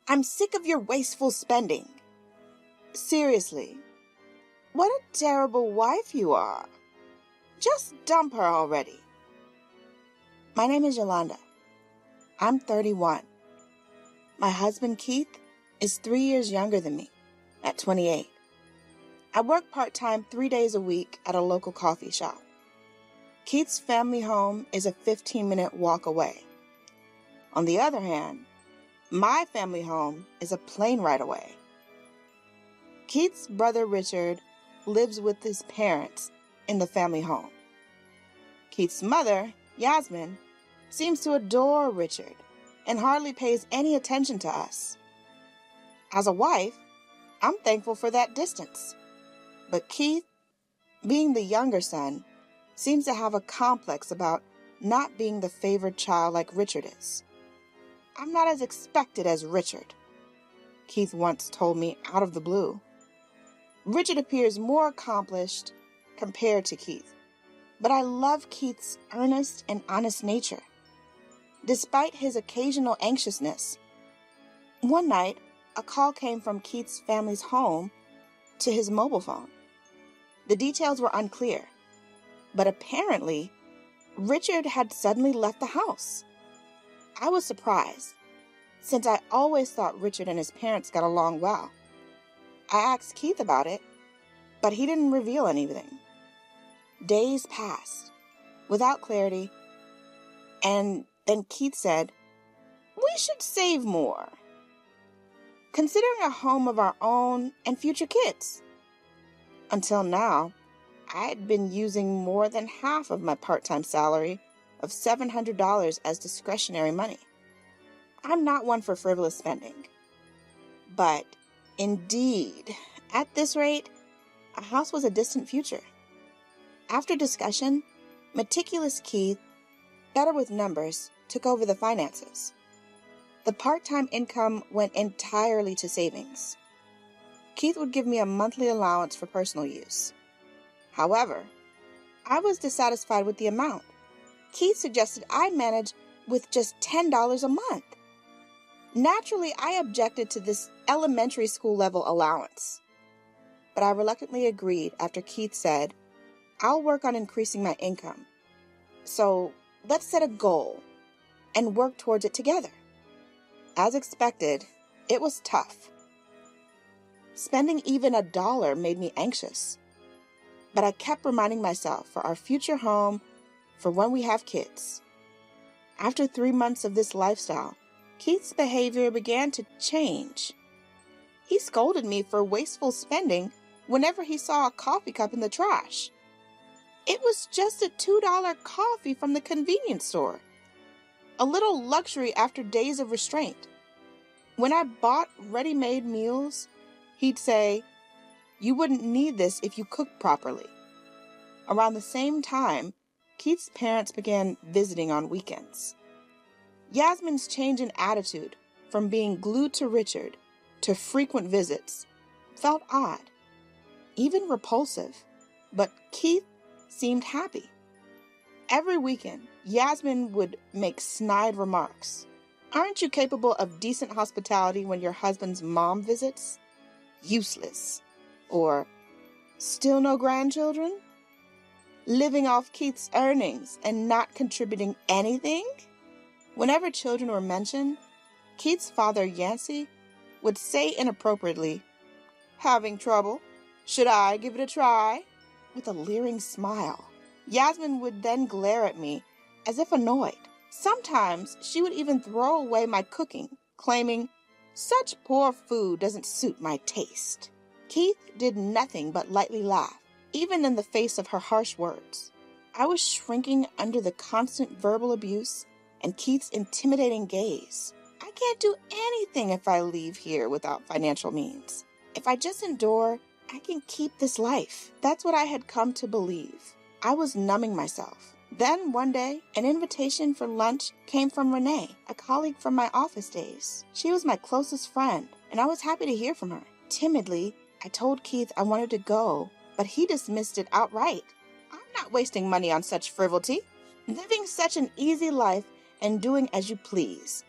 I'm sick of your wasteful spending. Seriously, what a terrible wife you are. Just dump her already. My name is Yolanda. I'm 31. My husband, Keith, is 3 years younger than me, at 28. I work part-time 3 days a week at a local coffee shop. Keith's family home is a 15-minute walk away. On the other hand, my family home is a plane ride away. Keith's brother Richard lives with his parents in the family home. Keith's mother, Yasmin, seems to adore Richard and hardly pays any attention to us. As a wife, I'm thankful for that distance. But Keith, being the younger son, seems to have a complex about not being the favored child like Richard is. I'm not as expected as Richard, Keith once told me out of the blue. Richard appears more accomplished compared to Keith, but I love Keith's earnest and honest nature. Despite his occasional anxiousness, one night, a call came from Keith's family's home to his mobile phone. The details were unclear, but apparently, Richard had suddenly left the house. I was surprised, since I always thought Richard and his parents got along well. I asked Keith about it, but he didn't reveal anything. Days passed, without clarity, and then Keith said, "We should save more, considering a home of our own and future kids." Until now, I had been using more than half of my part-time salary of $700 as discretionary money. I'm not one for frivolous spending. But indeed, at this rate, a house was a distant future. After discussion, meticulous Keith, better with numbers, took over the finances. The part-time income went entirely to savings. Keith would give me a monthly allowance for personal use. However, I was dissatisfied with the amount. Keith suggested I manage with just $10 a month. Naturally, I objected to this elementary school level allowance. But I reluctantly agreed after Keith said, "I'll work on increasing my income. So let's set a goal and work towards it together." As expected, it was tough. Spending even $1 made me anxious. But I kept reminding myself for our future home, for when we have kids. After 3 months of this lifestyle, Keith's behavior began to change. He scolded me for wasteful spending whenever he saw a coffee cup in the trash. It was just a $2 coffee from the convenience store. A little luxury after days of restraint. When I bought ready-made meals, he'd say, "You wouldn't need this if you cooked properly." Around the same time, Keith's parents began visiting on weekends. Yasmin's change in attitude from being glued to Richard to frequent visits felt odd, even repulsive, but Keith seemed happy. Every weekend, Yasmin would make snide remarks. "Aren't you capable of decent hospitality when your husband's mom visits? Useless." Or, "Still no grandchildren? Living off Keith's earnings and not contributing anything?" Whenever children were mentioned, Keith's father, Yancey, would say inappropriately, "Having trouble? Should I give it a try?" with a leering smile. Yasmin would then glare at me as if annoyed. Sometimes she would even throw away my cooking, claiming, "Such poor food doesn't suit my taste." Keith did nothing but lightly laugh, even in the face of her harsh words. I was shrinking under the constant verbal abuse and Keith's intimidating gaze. I can't do anything if I leave here without financial means. If I just endure, I can keep this life. That's what I had come to believe. I was numbing myself. Then one day, an invitation for lunch came from Renee, a colleague from my office days. She was my closest friend, and I was happy to hear from her. Timidly, I told Keith I wanted to go, but he dismissed it outright. "I'm not wasting money on such frivolity. Living such an easy life and doing as you please.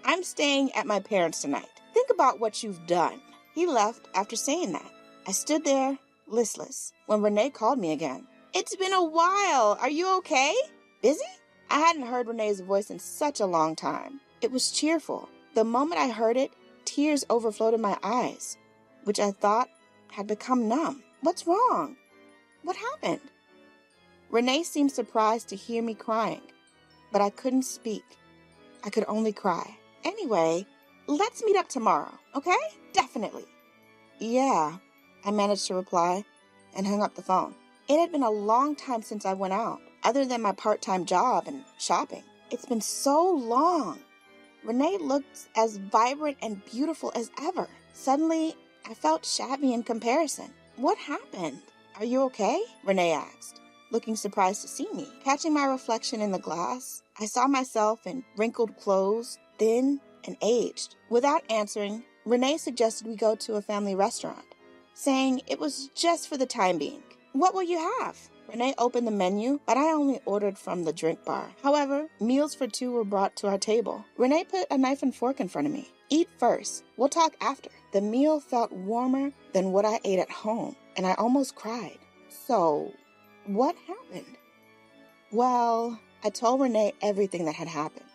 I'm staying at my parents' tonight. Think about what you've done." He left after saying that. I stood there, listless, when Renee called me again. "It's been a while. Are you okay? Busy?" I hadn't heard Renee's voice in such a long time. It was cheerful. The moment I heard it, tears overflowed in my eyes, which I thought had become numb. "What's wrong? What happened?" Renee seemed surprised to hear me crying, but I couldn't speak. I could only cry. "Anyway, let's meet up tomorrow, okay? Definitely." "Yeah," I managed to reply, and hung up the phone. It had been a long time since I went out, other than my part-time job and shopping. It's been so long. Renee looked as vibrant and beautiful as ever. Suddenly, I felt shabby in comparison. "What happened? Are you okay?" Renee asked, looking surprised to see me. Catching my reflection in the glass, I saw myself in wrinkled clothes, thin and aged. Without answering, Renee suggested we go to a family restaurant, saying it was just for the time being. "What will you have?" Renee opened the menu, but I only ordered from the drink bar. However, meals for two were brought to our table. Renee put a knife and fork in front of me. "Eat first. We'll talk after." The meal felt warmer than what I ate at home, and I almost cried. "So, what happened?" Well, I told Renee everything that had happened.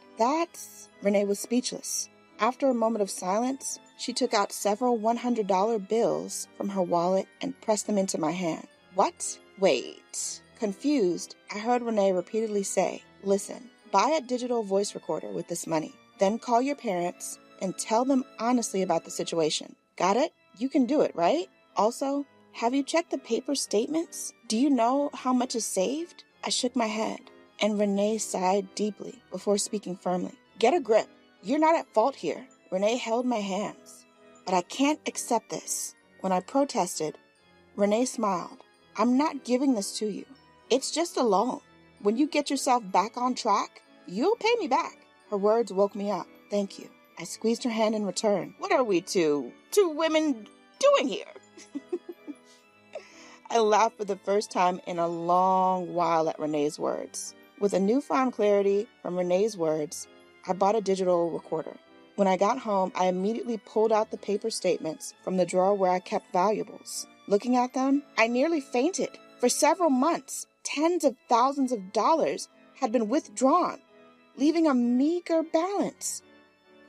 Renee was speechless. After a moment of silence, she took out several $100 bills from her wallet and pressed them into my hand. "What? Wait." Confused, I heard Renee repeatedly say, "Listen, buy a digital voice recorder with this money. Then call your parents and tell them honestly about the situation. Got it? You can do it, right? Also, have you checked the paper statements? Do you know how much is saved?" I shook my head, and Renee sighed deeply before speaking firmly. "Get a grip. You're not at fault here." Renee held my hands. "But I can't accept this." When I protested, Renee smiled. "I'm not giving this to you. It's just a loan. When you get yourself back on track, you'll pay me back." Her words woke me up. "Thank you." I squeezed her hand in return. "What are we two women doing here?" I laughed for the first time in a long while at Renee's words. With a newfound clarity from Renee's words, I bought a digital recorder. When I got home, I immediately pulled out the paper statements from the drawer where I kept valuables. Looking at them, I nearly fainted. For several months, tens of thousands of dollars had been withdrawn, leaving a meager balance.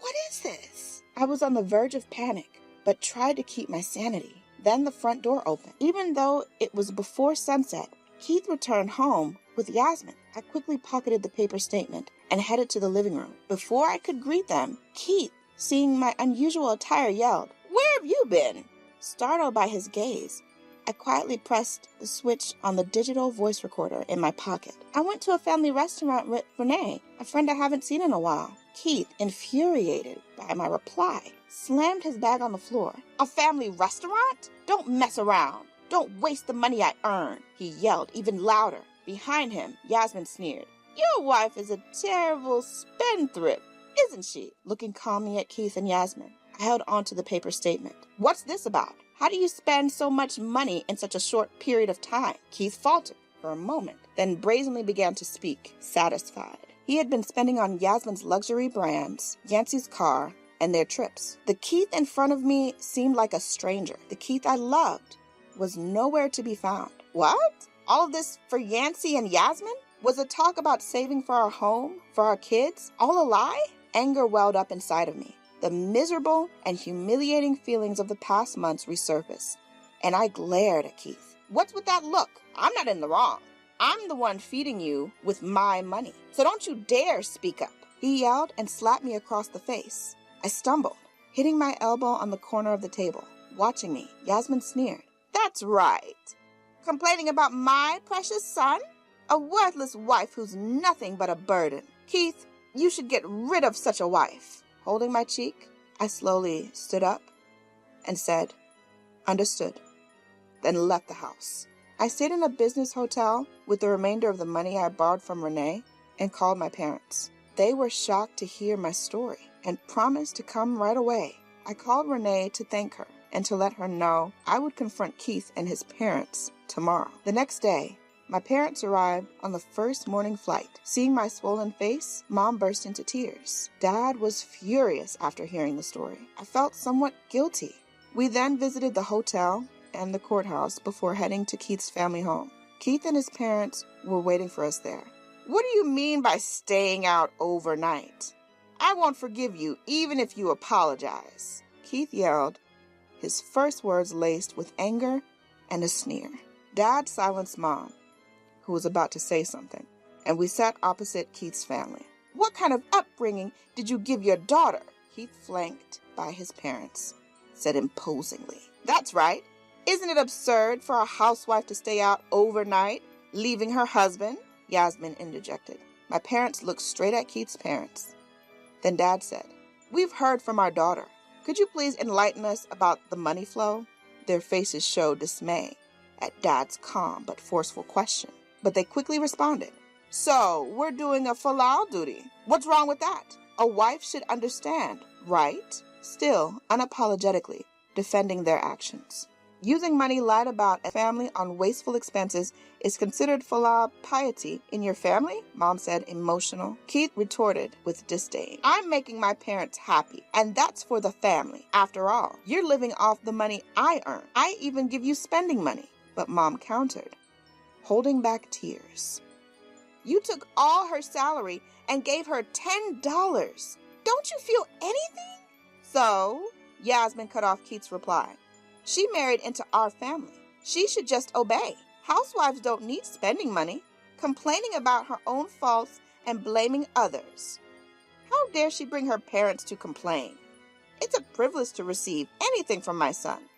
What is this? I was on the verge of panic, but tried to keep my sanity. Then the front door opened. Even though it was before sunset, Keith returned home with Yasmin. I quickly pocketed the paper statement and headed to the living room. Before I could greet them, Keith, seeing my unusual attire, yelled, "Where have you been?" Startled by his gaze, I quietly pressed the switch on the digital voice recorder in my pocket. "I went to a family restaurant with Renee, a friend I haven't seen in a while." Keith, infuriated by my reply, slammed his bag on the floor. "A family restaurant? Don't mess around. Don't waste the money I earned," he yelled even louder. Behind him, Yasmin sneered, "Your wife is a terrible spendthrift, isn't she?" Looking calmly at Keith and Yasmin, I held on to the paper statement. "What's this about? How do you spend so much money in such a short period of time?" Keith faltered for a moment, then brazenly began to speak, satisfied. He had been spending on Yasmin's luxury brands, Yancey's car, and their trips. The Keith in front of me seemed like a stranger. The Keith I loved was nowhere to be found. What? All of this for Yancey and Yasmin? Was the talk about saving for our home, for our kids, all a lie? Anger welled up inside of me. The miserable and humiliating feelings of the past months resurfaced, and I glared at Keith. "What's with that look? I'm not in the wrong. I'm the one feeding you with my money, so don't you dare speak up." He yelled and slapped me across the face. I stumbled, hitting my elbow on the corner of the table. Watching me, Yasmin sneered. "That's right. Complaining about my precious son? A worthless wife who's nothing but a burden. Keith, you should get rid of such a wife." Holding my cheek, I slowly stood up and said, "Understood," then left the house. I stayed in a business hotel with the remainder of the money I borrowed from Renee and called my parents. They were shocked to hear my story and promised to come right away. I called Renee to thank her and to let her know I would confront Keith and his parents tomorrow. The next day, My parents arrived on the first morning flight. Seeing my swollen face, Mom burst into tears. Dad was furious after hearing the story. I felt somewhat guilty. We then visited the hotel and the courthouse before heading to Keith's family home. Keith and his parents were waiting for us there. "What do you mean by staying out overnight? I won't forgive you even if you apologize," Keith yelled, his first words laced with anger and a sneer. Dad silenced Mom, who was about to say something, and we sat opposite Keith's family. "What kind of upbringing did you give your daughter?" Keith, flanked by his parents, said imposingly. "That's right. Isn't it absurd for a housewife to stay out overnight, leaving her husband?" Yasmin interjected. My parents looked straight at Keith's parents. Then Dad said, "We've heard from our daughter. Could you please enlighten us about the money flow?" Their faces showed dismay at Dad's calm but forceful question. But they quickly responded, "So, we're doing a falal duty. What's wrong with that? A wife should understand, right?" Still, unapologetically, defending their actions. "Using money lied about a family on wasteful expenses is considered falal piety in your family?" Mom said, emotional. Keith retorted with disdain. "I'm making my parents happy, and that's for the family. After all, you're living off the money I earn. I even give you spending money." But Mom countered, holding back tears. "You took all her salary and gave her $10. Don't you feel anything?" "So," Yasmin cut off Keith's reply, "she married into our family. She should just obey. Housewives don't need spending money, complaining about her own faults and blaming others. How dare she bring her parents to complain? It's a privilege to receive anything from my son.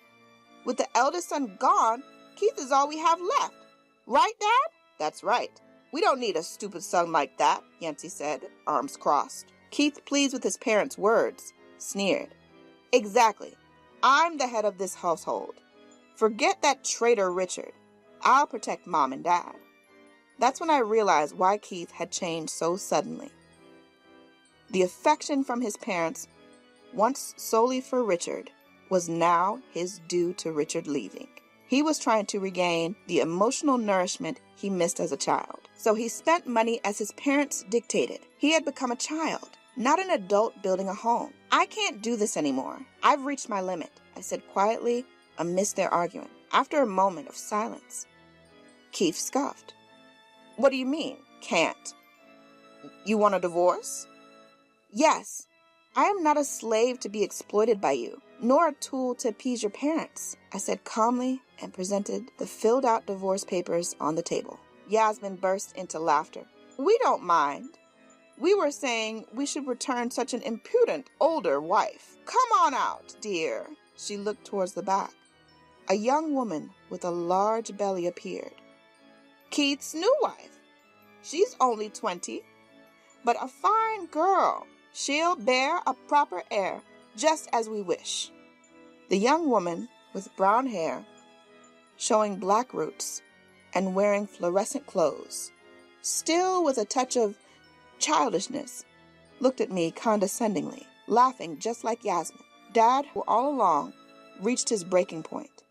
With the eldest son gone, Keith is all we have left. Right, Dad?" "That's right. We don't need a stupid son like that," Yancy said, arms crossed. Keith, pleased with his parents' words, sneered. "Exactly. I'm the head of this household. Forget that traitor Richard. I'll protect Mom and Dad." That's when I realized why Keith had changed so suddenly. The affection from his parents, once solely for Richard, was now his due to Richard leaving. He was trying to regain the emotional nourishment he missed as a child. So he spent money as his parents dictated. He had become a child, not an adult building a home. "I can't do this anymore. I've reached my limit," I said quietly amidst their argument. After a moment of silence, Keith scoffed. "What do you mean, can't? You want a divorce?" "Yes. I am not a slave to be exploited by you, nor a tool to appease your parents," I said calmly and presented the filled-out divorce papers on the table. Yasmin burst into laughter. "We don't mind. We were saying we should return such an impudent older wife. Come on out, dear." She looked towards the back. A young woman with a large belly appeared. "Keith's new wife. She's only 20, but a fine girl. She'll bear a proper heir, just as we wish." The young woman, with brown hair, showing black roots, and wearing fluorescent clothes, still with a touch of childishness, looked at me condescendingly, laughing just like Yasmin. Dad, who all along reached his breaking point.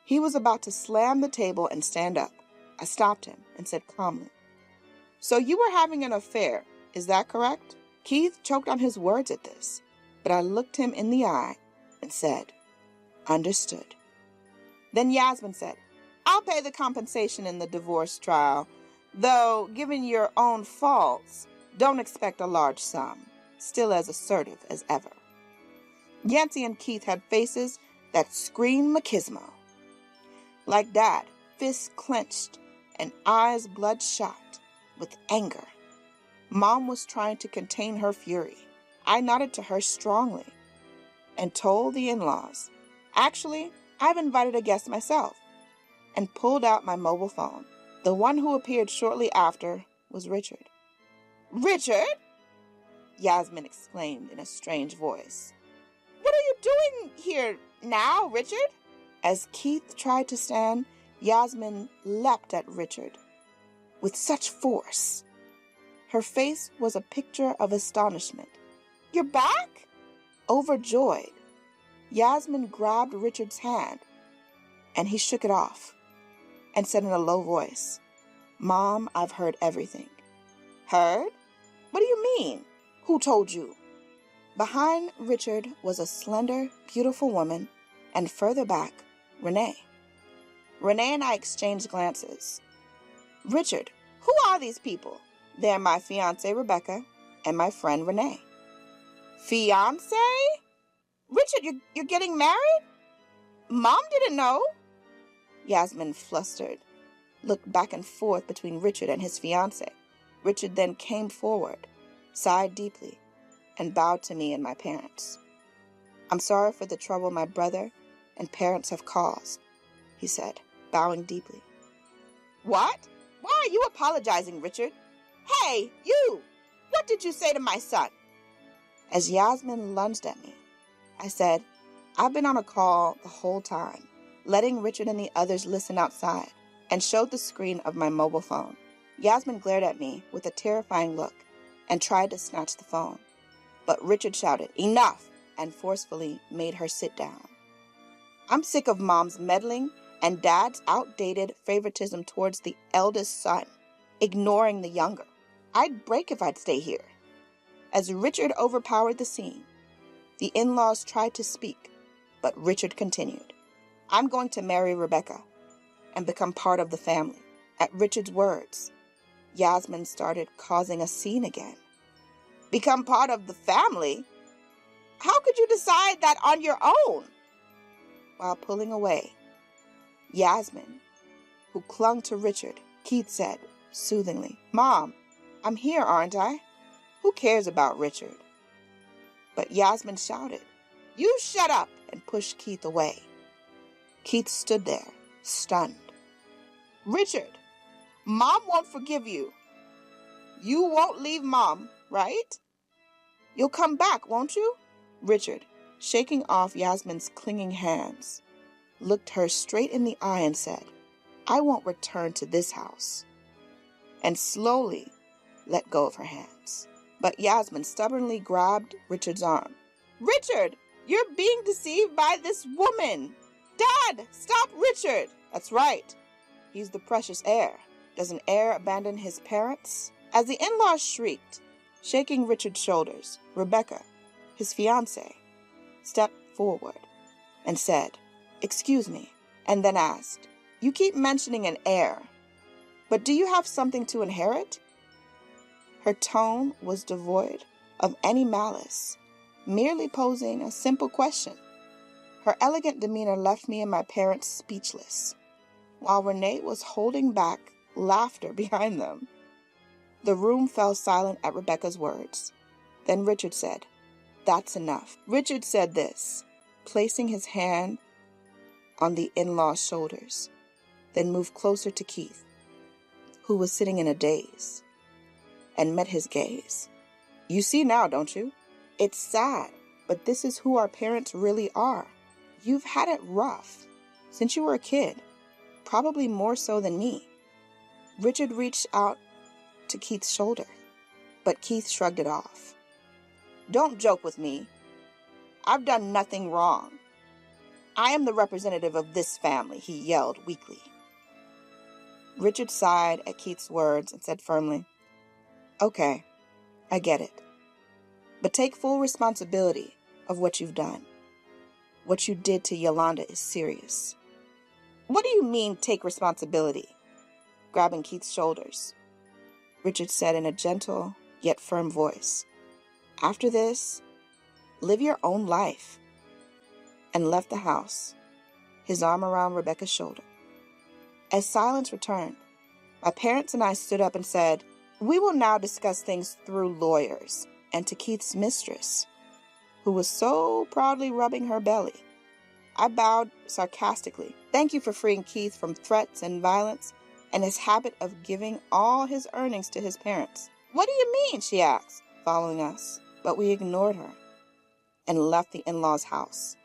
He was about to slam the table and stand up. I stopped him and said calmly, "So you were having an affair, is that correct?" Keith choked on his words at this, but I looked him in the eye and said, "Understood." Then Yasmin said, "I'll pay the compensation in the divorce trial, though, given your own faults, don't expect a large sum," still as assertive as ever. Yancy and Keith had faces that screamed machismo. Like Dad, fists clenched and eyes bloodshot with anger. Mom was trying to contain her fury. I nodded to her strongly and told the in-laws, "Actually, I've invited a guest myself," and pulled out my mobile phone. The one who appeared shortly after was Richard. "Richard?" Yasmin exclaimed in a strange voice. "What are you doing here now, Richard?" As Keith tried to stand, Yasmin leapt at Richard with such force. Her face was a picture of astonishment. "You're back?" Overjoyed, Yasmin grabbed Richard's hand, and he shook it off and said in a low voice, Mom, I've heard everything. Heard? What do you mean? Who told you? Behind Richard was a slender, beautiful woman, and further back, Renee. Renee and I exchanged glances. Richard, who are these people? They're my fiancée, Rebecca, and my friend, Renee. Fiancé? Richard, you're getting married? Mom didn't know. Yasmin, flustered, looked back and forth between Richard and his fiancée. Richard then came forward, sighed deeply, and bowed to me and my parents. I'm sorry for the trouble my brother and parents have caused, he said, bowing deeply. What? Why are you apologizing, Richard? Hey, you! What did you say to my son? As Yasmin lunged at me, I said, I've been on a call the whole time, letting Richard and the others listen outside, and showed the screen of my mobile phone. Yasmin glared at me with a terrifying look and tried to snatch the phone. But Richard shouted, enough, and forcefully made her sit down. I'm sick of Mom's meddling and Dad's outdated favoritism towards the eldest son, ignoring the younger. I'd break if I'd stay here. As Richard overpowered the scene, the in-laws tried to speak, but Richard continued. I'm going to marry Rebecca and become part of the family. At Richard's words, Yasmin started causing a scene again. Become part of the family? How could you decide that on your own? While pulling away, Yasmin, who clung to Richard, Keith said soothingly, Mom, I'm here, aren't I? Who cares about Richard? But Yasmin shouted, You shut up, and pushed Keith away. Keith stood there, stunned. Richard, Mom won't forgive you. You won't leave Mom, right? You'll come back, won't you? Richard, shaking off Yasmin's clinging hands, looked her straight in the eye and said, I won't return to this house, and slowly let go of her hands. But Yasmin stubbornly grabbed Richard's arm. Richard, you're being deceived by this woman. Dad, stop Richard. That's right. He's the precious heir. Does an heir abandon his parents? As the in-laws shrieked, shaking Richard's shoulders, Rebecca, his fiancée, stepped forward and said, Excuse me, and then asked, You keep mentioning an heir, but do you have something to inherit? Her tone was devoid of any malice, merely posing a simple question. Her elegant demeanor left me and my parents speechless, while Renee was holding back laughter behind them. The room fell silent at Rebecca's words. Then Richard said, That's enough. Richard said this, placing his hand on the in-law's shoulders, then moved closer to Keith, who was sitting in a daze, and met his gaze. You see now, don't you? It's sad, but this is who our parents really are. You've had it rough since you were a kid, probably more so than me. Richard reached out to Keith's shoulder, but Keith shrugged it off. Don't joke with me. I've done nothing wrong. I am the representative of this family, he yelled weakly. Richard sighed at Keith's words and said firmly, Okay, I get it. But take full responsibility of what you've done. What you did to Yolanda is serious. What do you mean, take responsibility? Grabbing Keith's shoulders, Richard said in a gentle yet firm voice. After this, live your own life. And left the house, his arm around Rebecca's shoulder. As silence returned, my parents and I stood up and said, We will now discuss things through lawyers. And to Keith's mistress, who was so proudly rubbing her belly, I bowed sarcastically. Thank you for freeing Keith from threats and violence and his habit of giving all his earnings to his parents. What do you mean? She asked, following us. But we ignored her and left the in-laws' house.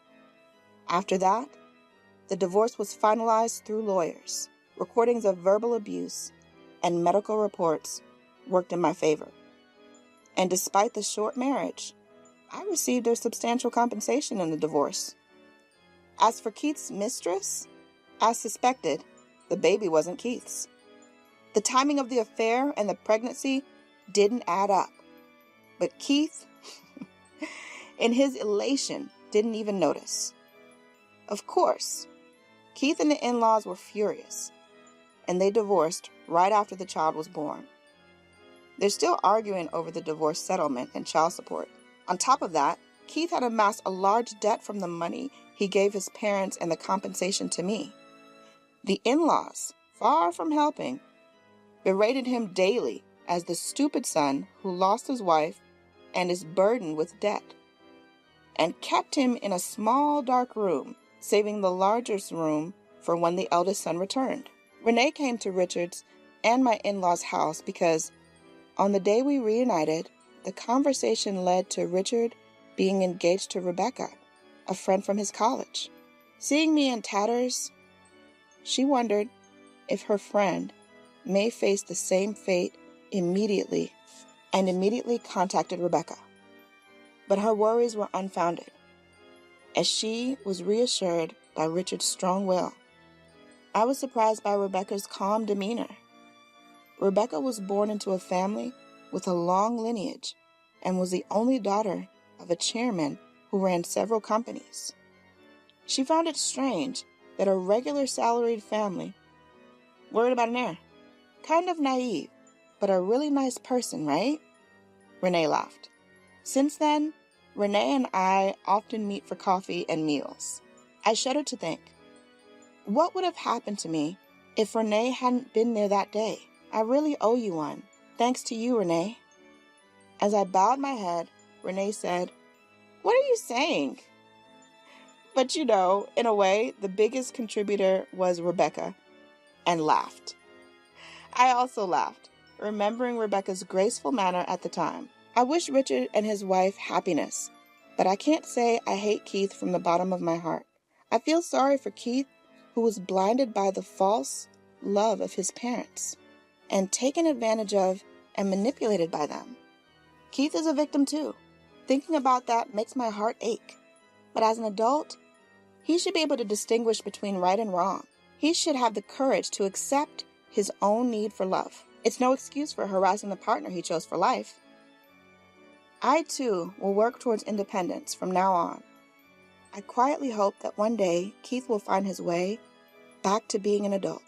After that, the divorce was finalized through lawyers. Recordings of verbal abuse and medical reports worked in my favor. And despite the short marriage, I received a substantial compensation in the divorce. As for Keith's mistress, as suspected, the baby wasn't Keith's. The timing of the affair and the pregnancy didn't add up. But Keith, in his elation, didn't even notice. Of course, Keith and the in-laws were furious, and they divorced right after the child was born. They're still arguing over the divorce settlement and child support. On top of that, Keith had amassed a large debt from the money he gave his parents and the compensation to me. The in-laws, far from helping, berated him daily as the stupid son who lost his wife and is burdened with debt, and kept him in a small dark room, saving the largest room for when the eldest son returned. Renee came to Richard's and my in-laws' house because on the day we reunited, the conversation led to Richard being engaged to Rebecca, a friend from his college. Seeing me in tatters, she wondered if her friend may face the same fate immediately contacted Rebecca. But her worries were unfounded, as she was reassured by Richard's strong will. I was surprised by Rebecca's calm demeanor. Rebecca was born into a family with a long lineage and was the only daughter of a chairman who ran several companies. She found it strange that a regular salaried family worried about an heir. Kind of naive, but a really nice person, right? Renee laughed. Since then, Renee and I often meet for coffee and meals. I shudder to think, what would have happened to me if Renee hadn't been there that day? I really owe you one. Thanks to you, Renee. As I bowed my head, Renee said, "What are you saying?" But in a way, the biggest contributor was Rebecca, and laughed. I also laughed, remembering Rebecca's graceful manner at the time. I wish Richard and his wife happiness, but I can't say I hate Keith from the bottom of my heart. I feel sorry for Keith, who was blinded by the false love of his parents and taken advantage of and manipulated by them. Keith is a victim too. Thinking about that makes my heart ache. But as an adult, he should be able to distinguish between right and wrong. He should have the courage to accept his own need for love. It's no excuse for harassing the partner he chose for life. I, too, will work towards independence from now on. I quietly hope that one day Keith will find his way back to being an adult.